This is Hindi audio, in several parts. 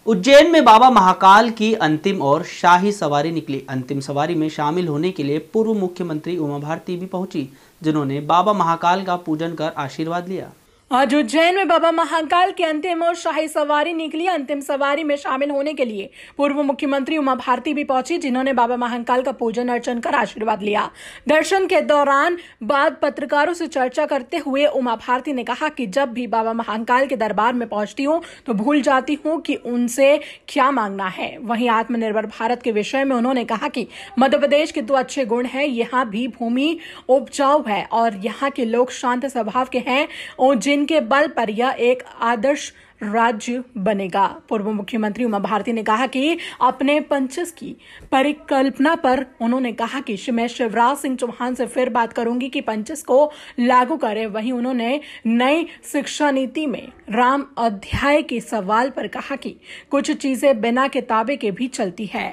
उज्जैन में बाबा महाकाल की अंतिम और शाही सवारी निकली। अंतिम सवारी में शामिल होने के लिए पूर्व मुख्यमंत्री उमा भारती भी पहुंची, जिन्होंने बाबा महाकाल का पूजन कर आशीर्वाद लिया। आज उज्जैन में बाबा महाकाल की अंतिम और शाही सवारी निकली। अंतिम सवारी में शामिल होने के लिए पूर्व मुख्यमंत्री उमा भारती भी पहुंची, जिन्होंने बाबा महाकाल का पूजन अर्चन कर आशीर्वाद लिया। दर्शन के दौरान बाद पत्रकारों से चर्चा करते हुए उमा भारती ने कहा कि जब भी बाबा महाकाल के दरबार में पहुंचती हूं तो भूल जाती हूं कि उनसे क्या मांगना है। वहीं आत्मनिर्भर भारत के विषय में उन्होंने कहा कि मध्य प्रदेश के 2 अच्छे गुण हैं, यहाँ भी भूमि उपजाऊ है और यहाँ के लोग शांत स्वभाव के हैं और जिनके बल पर यह एक आदर्श राज्य बनेगा। पूर्व मुख्यमंत्री उमा भारती ने कहा कि अपने पंचस की परिकल्पना पर उन्होंने कहा कि मैं शिवराज सिंह चौहान से फिर बात करूंगी कि पंचस को लागू करें। वहीं उन्होंने नई शिक्षा नीति में राम अध्याय के सवाल पर कहा कि कुछ चीजें बिना किताबे के भी चलती है।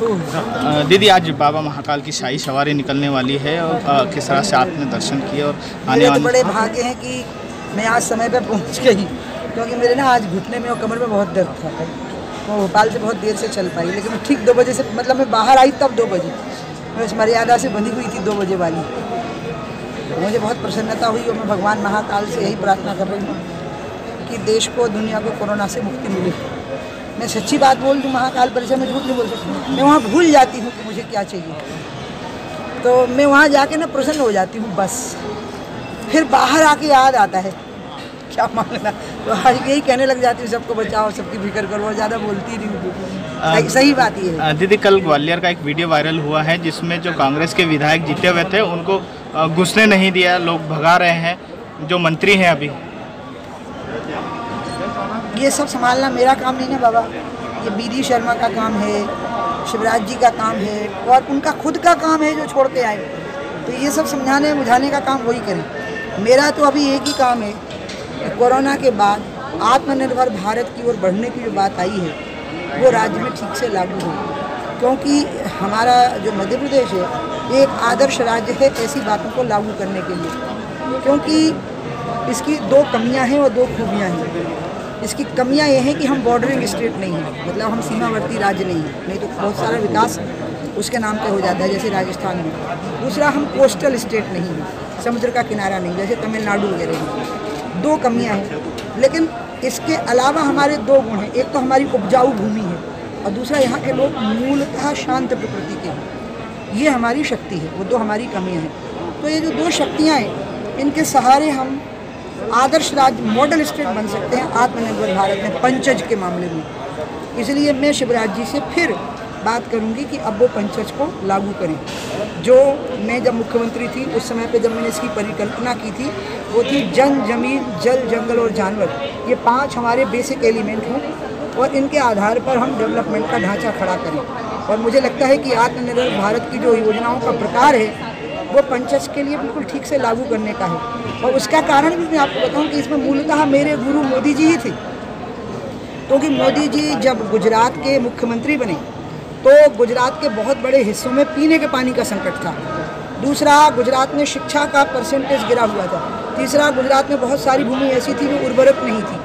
दीदी, आज बाबा महाकाल की शाही सवारी निकलने वाली है और किस तरह से आपने दर्शन किए और आने वाले बड़े भाग्य हैं कि मैं आज समय पर पहुंच गई, क्योंकि मेरे ना आज घुटने में और कमर में बहुत दर्द था। वो भोपाल से बहुत देर से चल पाई, लेकिन मैं ठीक 2 बजे से, मतलब मैं बाहर आई तब 2 बजे, मैं उस मर्यादा से बंधी हुई थी 2 बजे वाली। मुझे बहुत प्रसन्नता हुई और मैं भगवान महाकाल से यही प्रार्थना कर रही हूँ कि देश को, दुनिया को कोरोना से मुक्ति मिले। मैं सच्ची बात बोल दूँ, महाकाल परिसर में झूठ नहीं बोल सकती। मैं वहाँ भूल जाती हूँ कि मुझे क्या चाहिए, तो मैं वहाँ जाके ना प्रसन्न हो जाती हूँ बस। फिर बाहर आके याद आता है क्या मांगना, तो आज यही कहने लग जाती हूँ, सबको बचाओ, सबकी फिक्र करो, और ज़्यादा बोलती नहीं। सही बात ये है। दीदी, कल ग्वालियर का एक वीडियो वायरल हुआ है जिसमें जो कांग्रेस के विधायक जीते हुए थे उनको घुसने नहीं दिया, लोग भगा रहे हैं, जो मंत्री हैं अभी। ये सब संभालना मेरा काम नहीं है बाबा, ये बीडी शर्मा का काम है, शिवराज जी का काम है और उनका खुद का काम है जो छोड़ के आए। तो ये सब समझाने बुझाने का काम वही करें। मेरा तो अभी एक ही काम है कि कोरोना के बाद आत्मनिर्भर भारत की ओर बढ़ने की जो बात आई है वो राज्य में ठीक से लागू हो, क्योंकि हमारा जो मध्य प्रदेश है एक आदर्श राज्य है ऐसी बातों को लागू करने के लिए, क्योंकि इसकी 2 कमियां हैं और 2 खूबियां हैं। इसकी कमियां ये हैं कि हम बॉर्डरिंग स्टेट नहीं हैं, मतलब हम सीमावर्ती राज्य नहीं हैं, नहीं तो बहुत सारा विकास उसके नाम पे हो जाता है जैसे राजस्थान में। दूसरा, हम कोस्टल स्टेट नहीं हैं, समुद्र का किनारा नहीं जैसे तमिलनाडु वगैरह हैं। 2 कमियां हैं, लेकिन इसके अलावा हमारे 2 गुण हैं। एक तो हमारी उपजाऊ भूमि है और दूसरा यहाँ के लोग मूलतः शांत प्रकृति के हैं। ये हमारी शक्ति है, वो 2 हमारी कमियाँ हैं। तो ये जो 2 शक्तियाँ हैं, इनके सहारे हम आदर्श राज्य, मॉडल स्टेट बन सकते हैं आत्मनिर्भर भारत में, पंचज के मामले में। इसलिए मैं शिवराज जी से फिर बात करूंगी कि अब वो पंचज को लागू करें। जो मैं जब मुख्यमंत्री थी उस समय पे जब मैंने इसकी परिकल्पना की थी वो थी जन, जमीन, जल, जंगल और जानवर, ये 5 हमारे बेसिक एलिमेंट हैं और इनके आधार पर हम डेवलपमेंट का ढांचा खड़ा करें। और मुझे लगता है कि आत्मनिर्भर भारत की जो योजनाओं का प्रकार है वो पंचज के लिए बिल्कुल ठीक से लागू करने का है। और उसका कारण भी मैं आपको बताऊं कि इसमें मूलतः मेरे गुरु मोदी जी ही थे, क्योंकि मोदी जी जब गुजरात के मुख्यमंत्री बने तो गुजरात के बहुत बड़े हिस्सों में पीने के पानी का संकट था। दूसरा, गुजरात में शिक्षा का परसेंटेज गिरा हुआ था। तीसरा, गुजरात में बहुत सारी भूमि ऐसी थी जो उर्वरक नहीं थी।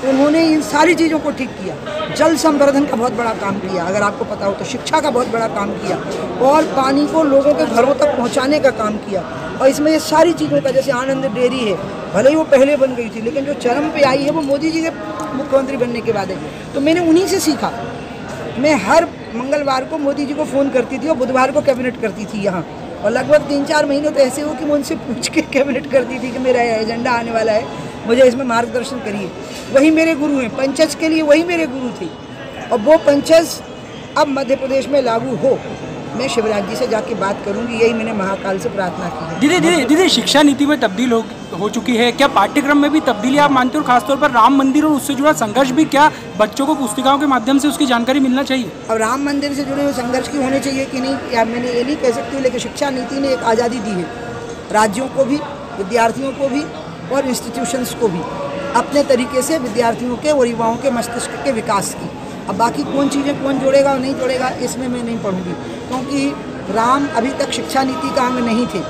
तो उन्होंने इन सारी चीज़ों को ठीक किया। जल संवर्धन का बहुत बड़ा काम किया, अगर आपको पता हो तो, शिक्षा का बहुत बड़ा काम किया और पानी को लोगों के घरों तक पहुंचाने का काम किया। और इसमें ये सारी चीज़ों का, जैसे आनंद डेयरी है, भले ही वो पहले बन गई थी लेकिन जो चरम पे आई है वो मोदी जी के मुख्यमंत्री बनने के बाद है। तो मैंने उन्हीं से सीखा। मैं हर मंगलवार को मोदी जी को फ़ोन करती थी और बुधवार को कैबिनेट करती थी यहाँ, और लगभग 3-4 महीने तो ऐसे हो कि मैं उनसे पूछ के कैबिनेट करती थी कि मेरा एजेंडा आने वाला है, मुझे इसमें मार्गदर्शन करिए। वही मेरे गुरु हैं, पंचज के लिए वही मेरे गुरु थे और वो पंचज अब मध्य प्रदेश में लागू हो। मैं शिवराज जी से जाके बात करूंगी, यही मैंने महाकाल से प्रार्थना की है। दीदी, शिक्षा नीति में तब्दील हो चुकी है, क्या पाठ्यक्रम में भी तब्दीली आप मानते हो? और खासतौर पर राम मंदिर और उससे जुड़ा संघर्ष भी, क्या बच्चों को पुस्तिकाओं के माध्यम से उसकी जानकारी मिलना चाहिए? और राम मंदिर से जुड़े हुए संघर्ष की होने चाहिए कि नहीं, या मैंने ये नहीं कह सकती हूँ, लेकिन शिक्षा नीति ने एक आज़ादी दी है राज्यों को भी, विद्यार्थियों को भी और इंस्टीट्यूशंस को भी, अपने तरीके से विद्यार्थियों के और युवाओं के मस्तिष्क के विकास की। अब बाकी कौन चीज़ें कौन जोड़ेगा और नहीं जोड़ेगा इसमें मैं नहीं पढ़ूंगी, क्योंकि राम अभी तक शिक्षा नीति का अंग नहीं थे।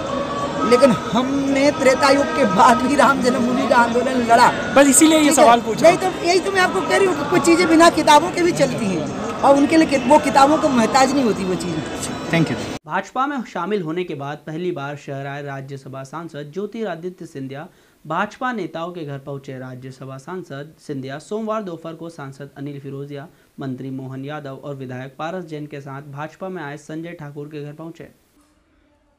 लेकिन हमने त्रेता युग के बाद भी राम जन्मभूमि का आंदोलन लड़ा। बस इसीलिए ये सवाल पूछा। नहीं तो यही तो मैं आपको कह रही हूँ, कुछ चीज़ें बिना किताबों के भी चलती हैं और उनके लिए वो किताबों को मोहताज नहीं होती वो चीज़ें। Thank you. भाजपा में शामिल होने के बाद पहली बार शहर आए राज्यसभा सांसद ज्योतिरादित्य सिंधिया। भाजपा नेताओं के घर पहुंचे राज्यसभा सांसद सिंधिया सोमवार दोपहर को सांसद अनिल फिरोजिया, मंत्री मोहन यादव और विधायक पारस जैन के साथ भाजपा में आए संजय ठाकुर के घर पहुंचे।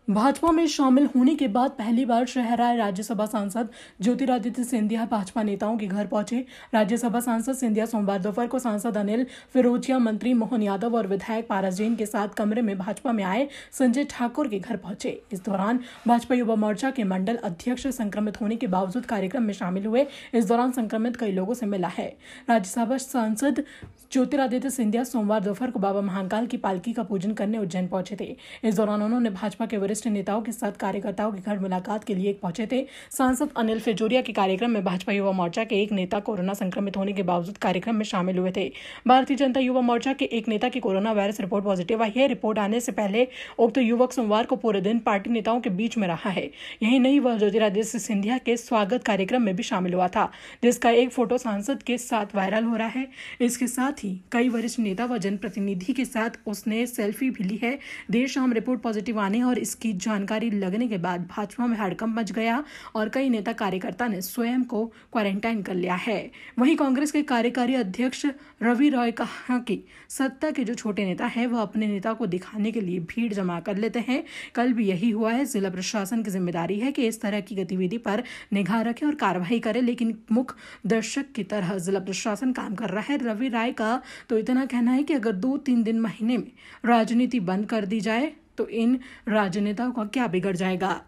भाजपा में शामिल होने के बाद पहली बार शहर आए राज्यसभा सांसद ज्योतिरादित्य सिंधिया भाजपा नेताओं के घर पहुंचे। राज्यसभा सांसद सिंधिया सोमवार दोपहर को सांसद अनिल फिरोजिया, मंत्री मोहन यादव और विधायक पारस जैन के साथ कमरे में भाजपा में आए संजय ठाकुर के घर पहुंचे। इस दौरान भाजपा युवा मोर्चा के मंडल अध्यक्ष संक्रमित होने के बावजूद कार्यक्रम में शामिल हुए। इस दौरान संक्रमित कई लोगों से मिला है। राज्यसभा सांसद ज्योतिरादित्य सिंधिया सोमवार दोपहर को बाबा महाकाल की पालकी का पूजन करने उज्जैन पहुंचे थे। इस दौरान उन्होंने भाजपा के वरिष्ठ नेताओं के साथ कार्यकर्ताओं के घर मुलाकात के लिए पहुंचे थे। सांसद अनिल फिरोजिया के कार्यक्रम में भाजपा युवा मोर्चा के एक नेता कोरोना संक्रमित होने के बावजूद कार्यक्रम में शामिल हुए थे। भारतीय जनता युवा मोर्चा के एक नेता की कोरोना वायरस रिपोर्ट पॉजिटिव आई है। रिपोर्ट आने से पहले उक्त युवक सोमवार को पूरे दिन पार्टी नेताओं के बीच में रहा है। यही नहीं, वह ज्योतिरादित्य सिंधिया के स्वागत कार्यक्रम में भी शामिल हुआ था, जिसका एक फोटो सांसद के साथ वायरल हो रहा है। इसके साथ ही कई वरिष्ठ नेता व जनप्रतिनिधि के साथ उसने सेल्फी भी ली है। देर शाम रिपोर्ट पॉजिटिव आने और इसकी जानकारी लगने के बाद भाजपा में हड़कंप मच गया और कई नेता कार्यकर्ता ने स्वयं को क्वारंटाइन कर लिया है। वहीं कांग्रेस के कार्यकारी अध्यक्ष रवि रॉय कहा कि सत्ता के जो छोटे नेता है वह अपने नेता को दिखाने के लिए भीड़ जमा कर लेते हैं। कल भी यही हुआ है। जिला प्रशासन की जिम्मेदारी है कि इस तरह की गतिविधि पर निगाह रखे और कार्रवाई करे, लेकिन मुख्य दर्शक की तरह जिला प्रशासन काम कर रहा है। रवि राय का तो इतना कहना है कि अगर 2-3 दिन महीने में राजनीति बंद कर दी जाए तो इन राजनेताओं का क्या बिगड़ जाएगा।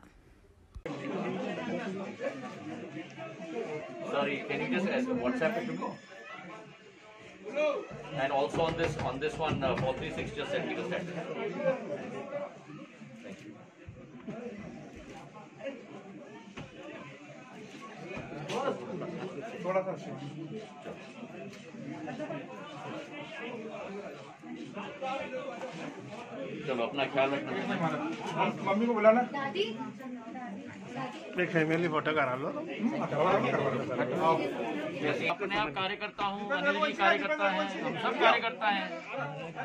Sorry, can you just WhatsApp it to me? And also on this one 436, just send me the status. चलो अपना ख्याल रखना। मम्मी को बुलाना। एक फैमिली फोटो करा लो। अपने आप कार्यकर्ता हूँ, अनिल जी कार्यकर्ता हैं, हम सब कार्यकर्ता हैं,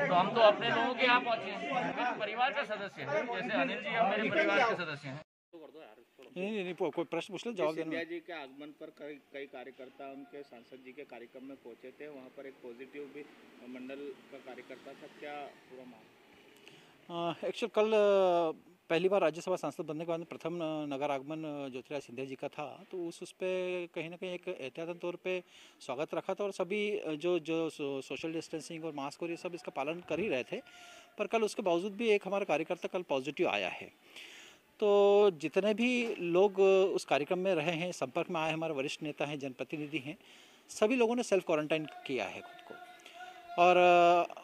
तो हम तो अपने लोगों के यहाँ पहुँचे, मेरे परिवार का सदस्य है, जैसे अनिल जी अब मेरे परिवार के सदस्य हैं। नहीं कोई प्रश्न पूछ लो, जवाब देना। सिंधिया जी के आगमन पर कई कार्यकर्ता उनके सांसद जी के कार्यक्रम में पहुंचे थे। वहां पर एक पॉजिटिव भी मंडल का कार्यकर्ता था। क्या पूरा मामला? एक्चुअल कल पहली बार राज्यसभा सांसद बनने के बाद प्रथम नगर आगमन ज्योतिरादित्य सिंधिया जी का था, तो उस पर कहीं ना कहीं एक एहतियातन तौर पे स्वागत रखा था और सभी जो सोशल डिस्टेंसिंग और मास्क और ये सब इसका पालन कर ही रहे थे। पर कल उसके बावजूद भी एक हमारा कार्यकर्ता कल पॉजिटिव आया है। तो जितने भी लोग उस कार्यक्रम में रहे हैं, संपर्क में आए, हमारे वरिष्ठ नेता हैं, जनप्रतिनिधि हैं, सभी लोगों ने सेल्फ क्वारंटाइन किया है खुद को और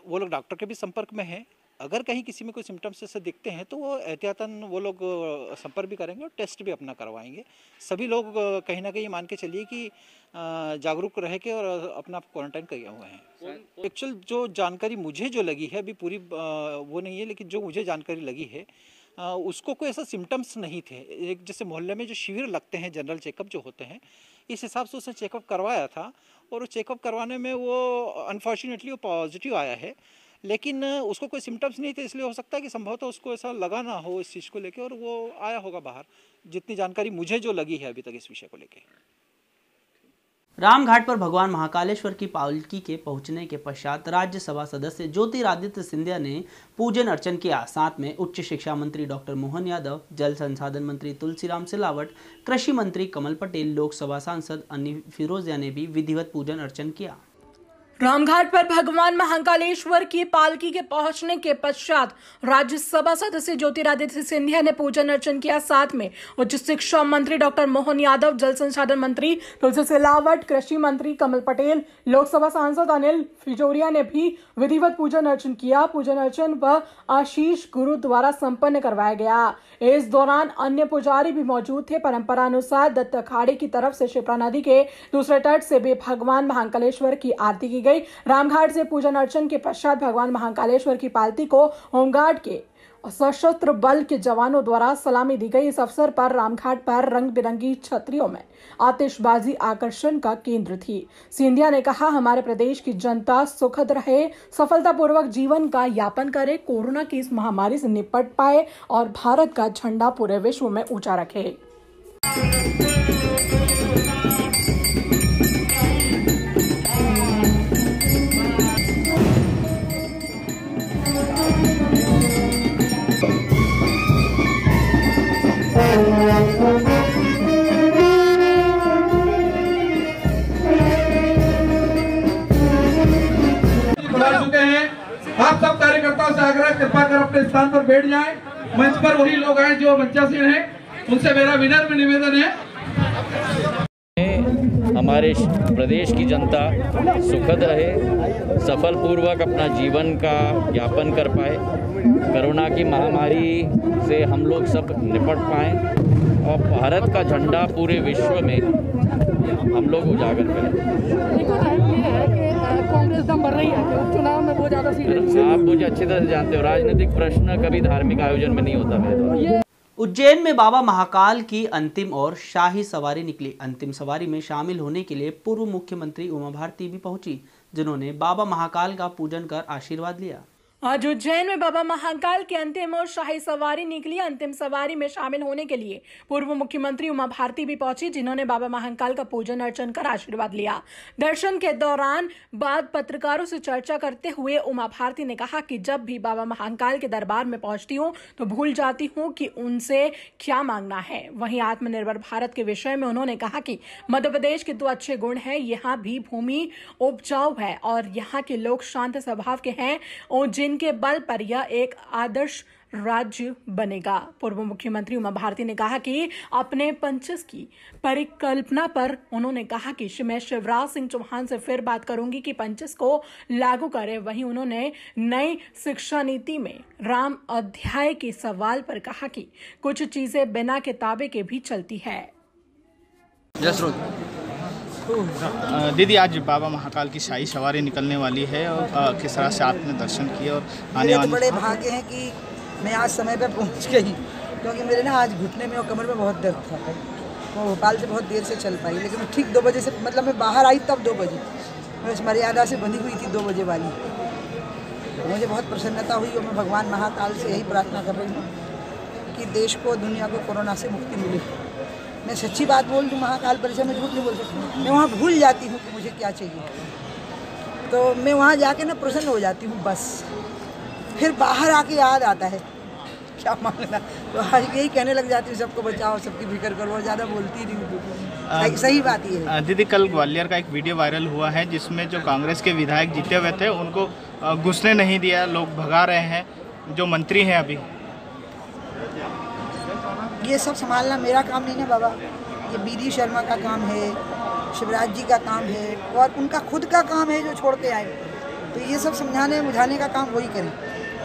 वो लोग डॉक्टर के भी संपर्क में हैं। अगर कहीं किसी में कोई सिम्टम्स ऐसे दिखते हैं तो वो एहतियातन वो लोग संपर्क भी करेंगे और टेस्ट भी अपना करवाएंगे। सभी लोग कहीं ना कहीं मान के चलिए कि जागरूक रह के और अपना क्वारंटाइन किए हुए हैं। एक्चुअल जो जानकारी मुझे जो लगी है, अभी पूरी वो नहीं है, लेकिन जो मुझे जानकारी लगी है उसको कोई ऐसा सिम्टम्स नहीं थे। एक जैसे मोहल्ले में जो शिविर लगते हैं, जनरल चेकअप जो होते हैं, इस हिसाब से उसने चेकअप करवाया था और चेकअप करवाने में वो अनफॉर्चुनेटली वो पॉजिटिव आया है, लेकिन उसको कोई सिम्टम्स नहीं थे। इसलिए हो सकता है कि संभवतः उसको ऐसा लगा ना हो इस चीज़ को लेके और वो आया होगा बाहर, जितनी जानकारी मुझे जो लगी है अभी तक इस विषय को लेके। रामघाट पर भगवान महाकालेश्वर की पालकी के पहुंचने के पश्चात राज्यसभा सदस्य ज्योतिरादित्य सिंधिया ने पूजन अर्चन किया। साथ में उच्च शिक्षा मंत्री डॉक्टर मोहन यादव, जल संसाधन मंत्री तुलसीराम सिलावट, कृषि मंत्री कमल पटेल, लोकसभा सांसद अनिल फिरोजिया ने भी विधिवत पूजन अर्चन किया। रामघाट पर भगवान महाकालेश्वर की पालकी के पहुंचने के पश्चात राज्यसभा सदस्य ज्योतिरादित्य सिंधिया ने पूजन अर्चन किया। साथ में उच्च शिक्षा मंत्री डॉक्टर मोहन यादव, जल संसाधन मंत्री तुलसी सिलावट, कृषि मंत्री कमल पटेल, लोकसभा सांसद अनिल फिरोजिया ने भी विधिवत पूजन अर्चन किया। पूजन अर्चन व आशीष गुरु द्वारा संपन्न करवाया गया। इस दौरान अन्य पुजारी भी मौजूद थे। परंपरा अनुसार दत्त अखाड़े की तरफ से शिप्रा नदी के दूसरे तट से भी भगवान महाकालेश्वर की आरती की गई। गई। रामघाट से पूजन अर्चन के पश्चात भगवान महाकालेश्वर की पालकी को होमगार्ड के सशस्त्र बल के जवानों द्वारा सलामी दी गई। इस अवसर पर रामघाट पर रंग बिरंगी छतरियों में आतिशबाजी आकर्षण का केंद्र थी। सिंधिया ने कहा, हमारे प्रदेश की जनता सुखद रहे, सफलतापूर्वक जीवन का यापन करे, कोरोना की इस महामारी से निपट पाए और भारत का झंडा पूरे विश्व में ऊंचा रखे। आप सब कार्यकर्ताओं से आग्रह, कृपा कर अपने स्थान पर बैठ जाएं। मंच पर वही लोग आए जो मंचासीन हैं, उनसे मेरा विनम्र निवेदन है। हमारे प्रदेश की जनता सुखद रहे, सफल पूर्वक अपना जीवन का यापन कर पाए, कोरोना की महामारी से हम लोग सब निपट पाएं और भारत का झंडा पूरे विश्व में हम लोग उजागर करें। कांग्रेस दम भर रही है कि उपचुनाव में बहुत ज्यादा सीट। आप मुझे अच्छी तरह से जानते हो, राजनीतिक प्रश्न कभी धार्मिक आयोजन में नहीं होता मेरे। उज्जैन में बाबा महाकाल की अंतिम और शाही सवारी निकली। अंतिम सवारी में शामिल होने के लिए पूर्व मुख्यमंत्री उमा भारती भी पहुंची, जिन्होंने बाबा महाकाल का पूजन कर आशीर्वाद लिया। आज उज्जैन में बाबा महाकाल की अंतिम और शाही सवारी निकली। अंतिम सवारी में शामिल होने के लिए पूर्व मुख्यमंत्री उमा भारती भी पहुंची, जिन्होंने बाबा महाकाल का पूजन अर्चन कर आशीर्वाद लिया। दर्शन के दौरान बाद पत्रकारों से चर्चा करते हुए उमा भारती ने कहा कि जब भी बाबा महाकाल के दरबार में पहुंचती हूं तो भूल जाती हूं कि उनसे क्या मांगना है। वहीं आत्मनिर्भर भारत के विषय में उन्होंने कहा कि मध्य प्रदेश के 2 अच्छे गुण हैं, यहाँ भी भूमि उपजाऊ है और यहाँ के लोग शांत स्वभाव के हैं और जिनके बल पर यह एक आदर्श राज्य बनेगा। पूर्व मुख्यमंत्री उमा भारती ने कहा कि अपने पंचस की परिकल्पना पर उन्होंने कहा कि मैं शिवराज सिंह चौहान से फिर बात करूंगी कि पंचस को लागू करें। वहीं उन्होंने नई शिक्षा नीति में राम अध्याय के सवाल पर कहा कि कुछ चीजें बिना किताबे के भी चलती है। दीदी, आज बाबा महाकाल की शाही सवारी निकलने वाली है और किस तरह से आपने दर्शन किए और आने वाले बड़े भाग्य हैं कि मैं आज समय पर पहुंच गई, क्योंकि मेरे ना आज घुटने में और कमर में बहुत दर्द था। मैं भोपाल से बहुत देर से चल पाई, लेकिन मैं ठीक 2 बजे से, मतलब मैं बाहर आई तब 2 बजे, मैं उस मर्यादा से बंधी हुई थी 2 बजे वाली। मुझे बहुत प्रसन्नता हुई और मैं भगवान महाकाल से यही प्रार्थना कर रही हूँ कि देश को, दुनिया को कोरोना से मुक्ति मिले। मैं सच्ची बात बोल दूँ, महाकाल परिसर में झूठ नहीं बोल सकती। मैं वहाँ भूल जाती हूँ कि मुझे क्या चाहिए, तो मैं वहाँ जाके ना प्रसन्न हो जाती हूँ बस। फिर बाहर आके याद आता है क्या मांगना, तो आज यही कहने लग जाती हूँ, सबको बचाओ, सबकी फिक्र करो, और ज़्यादा बोलती नहीं। सही बात ये है। दीदी, कल ग्वालियर का एक वीडियो वायरल हुआ है जिसमें जो कांग्रेस के विधायक जीते हुए थे उनको घुसने नहीं दिया, लोग भगा रहे हैं, जो मंत्री हैं अभी। ये सब संभालना मेरा काम नहीं ना बाबा, ये बीडी शर्मा का काम है, शिवराज जी का काम है, और उनका खुद का काम है जो छोड़ के आए। तो ये सब समझाने बुझाने का काम वही करें।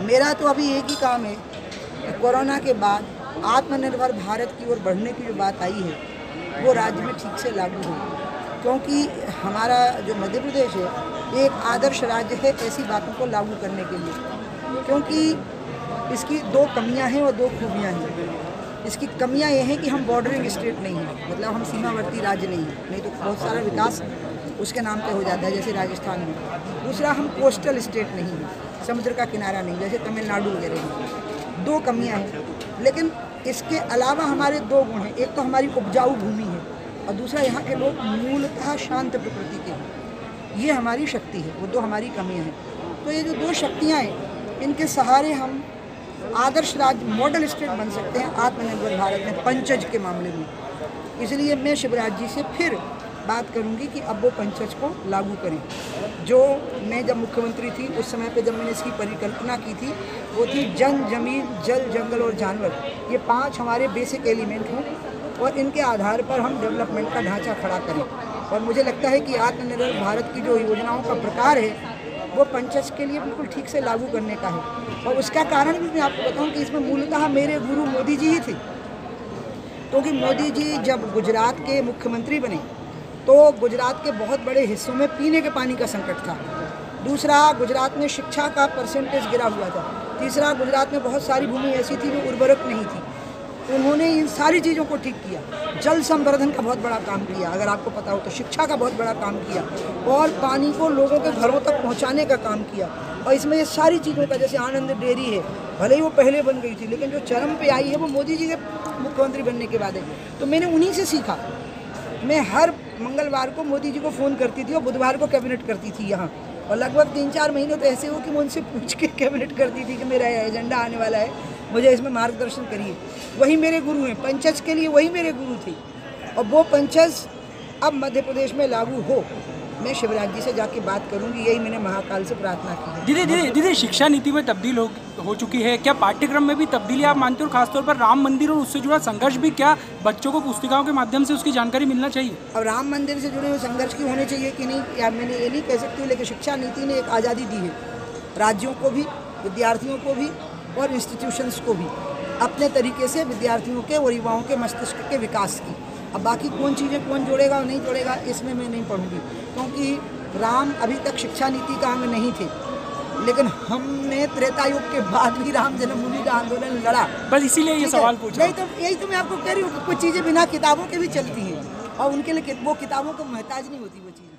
मेरा तो अभी एक ही काम है कि कोरोना के बाद आत्मनिर्भर भारत की ओर बढ़ने की जो बात आई है वो राज्य में ठीक से लागू हो, क्योंकि हमारा जो मध्य प्रदेश है एक आदर्श राज्य है ऐसी बातों को लागू करने के लिए, क्योंकि इसकी 2 कमियां हैं और 2 खूबियां हैं। इसकी कमियां ये हैं कि हम बॉर्डरिंग स्टेट नहीं हैं, मतलब हम सीमावर्ती राज्य नहीं हैं, नहीं तो बहुत सारा विकास उसके नाम पे हो जाता है जैसे राजस्थान में। दूसरा, हम कोस्टल स्टेट नहीं हैं, समुद्र का किनारा नहीं जैसे तमिलनाडु वगैरह में। 2 कमियां हैं, लेकिन इसके अलावा हमारे 2 गुण हैं। एक तो हमारी उपजाऊ भूमि है और दूसरा यहाँ के लोग मूलतः शांत प्रकृति के हैं। ये हमारी शक्ति है, वो 2 हमारी कमियाँ हैं। तो ये जो 2 शक्तियाँ हैं, इनके सहारे हम आदर्श राज्य, मॉडल स्टेट बन सकते हैं आत्मनिर्भर भारत में, पंचज के मामले में। इसलिए मैं शिवराज जी से फिर बात करूंगी कि अब वो पंचज को लागू करें। जो मैं जब मुख्यमंत्री थी उस समय पे जब मैंने इसकी परिकल्पना की थी वो थी जन, जमीन, जल, जंगल और जानवर, ये 5 हमारे बेसिक एलिमेंट हैं और इनके आधार पर हम डेवलपमेंट का ढांचा खड़ा करें। और मुझे लगता है कि आत्मनिर्भर भारत की जो योजनाओं का प्रकार है वो पंचज के लिए बिल्कुल ठीक से लागू करने का है। और उसका कारण भी मैं आपको बताऊं कि इसमें मूलतः मेरे गुरु मोदी जी ही थे, क्योंकि मोदी जी जब गुजरात के मुख्यमंत्री बने तो गुजरात के बहुत बड़े हिस्सों में पीने के पानी का संकट था। दूसरा, गुजरात में शिक्षा का परसेंटेज गिरा हुआ था। तीसरा, गुजरात में बहुत सारी भूमि ऐसी थी जो उर्वरक नहीं थी। उन्होंने इन सारी चीज़ों को ठीक किया। जल संवर्धन का बहुत बड़ा काम किया, अगर आपको पता हो तो शिक्षा का बहुत बड़ा काम किया, और पानी को लोगों के घरों तक पहुंचाने का काम किया। और इसमें ये सारी चीज़ों का, जैसे आनंद डेयरी है, भले ही वो पहले बन गई थी, लेकिन जो चरम पे आई है वो मोदी जी के मुख्यमंत्री बनने के बाद है। तो मैंने उन्हीं से सीखा। मैं हर मंगलवार को मोदी जी को फ़ोन करती थी और बुधवार को कैबिनेट करती थी यहाँ, और लगभग 3-4 महीने तो ऐसे हो कि मैं उनसे पूछ के कैबिनेट करती थी कि मेरा एजेंडा आने वाला है, मुझे इसमें मार्गदर्शन करिए। वही मेरे गुरु हैं, पंचज के लिए वही मेरे गुरु थे, और वो पंचज अब मध्य प्रदेश में लागू हो। मैं शिवराज जी से जाके बात करूंगी, यही मैंने महाकाल से प्रार्थना की है। दीदी शिक्षा नीति में तब्दील हो चुकी है, क्या पाठ्यक्रम में भी तब्दीली आप मानते हो? खासतौर पर राम मंदिर और उससे जुड़ा संघर्ष भी, क्या बच्चों को पुस्तिकाओं के माध्यम से उसकी जानकारी मिलना चाहिए? अब राम मंदिर से जुड़े हुए संघर्ष की होने चाहिए कि नहीं, या मैंने ये नहीं कह सकती हूँ, लेकिन शिक्षा नीति ने एक आज़ादी दी है राज्यों को भी, विद्यार्थियों को भी और इंस्टीट्यूशंस को भी, अपने तरीके से विद्यार्थियों के और युवाओं के मस्तिष्क के विकास की। अब बाकी कौन चीज़ें कौन जोड़ेगा और नहीं जोड़ेगा, इसमें मैं नहीं पढ़ूंगी, क्योंकि राम अभी तक शिक्षा नीति का अंग नहीं थे, लेकिन हमने त्रेता युग के बाद भी राम जन्मभूमि का आंदोलन लड़ा। बस इसीलिए ये सवाल पूछा। यही तो मैं आपको कह रही हूँ कि कुछ चीज़ें बिना किताबों के भी चलती हैं, और उनके लिए वो किताबों को मोहताज नहीं होती वो चीज़।